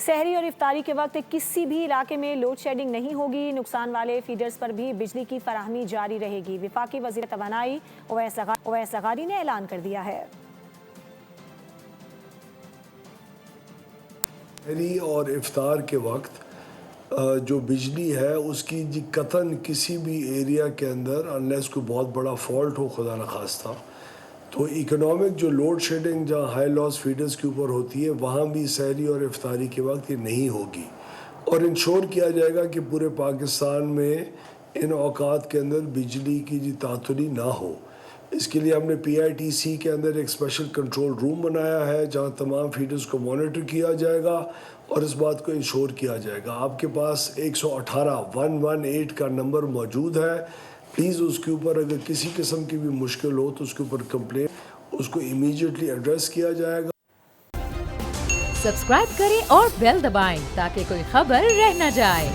سحری اور افطاری کے وقت کسی بھی علاقے میں لوڈ شیڈنگ نہیں ہوگی. نقصان والے فیڈرز پر بھی بجلی کی فراہمی جاری رہے گی. وفاقی وزیر توانائی اویس اغاری نے اعلان کر دیا ہے. سحری اور افطار کے وقت جو بجلی ہے اس کی قطعاً کسی بھی ایریا کے اندر انلیس کوئی بہت بڑا فالٹ ہو خدا نخواستہ تو اکنامک جو لوڈ شیڈنگ جہاں ہائی لاس فیڈرز کے اوپر ہوتی ہے وہاں بھی سحری اور افطاری کے وقت یہ نہیں ہوگی. اور انشور کیا جائے گا کہ پورے پاکستان میں ان اوقات کے اندر بجلی کی تعطلی نہ ہو. اس کے لیے ہم نے پی آئی ٹی سی کے اندر ایک اسپیشل کنٹرول روم بنایا ہے جہاں تمام فیڈرز کو مانیٹر کیا جائے گا اور اس بات کو انشور کیا جائے گا. آپ کے پاس 118 کا نمبر موجود ہے. پلیز اس کے اوپر اگر کسی قسم کی بھی مشکل ہو تو اس کے اوپر کمپلین اس کو امیڈیٹلی ایڈریس کیا جائے گا. سبسکرائب کریں اور بیل دبائیں تاکہ کوئی خبر رہ نہ جائے.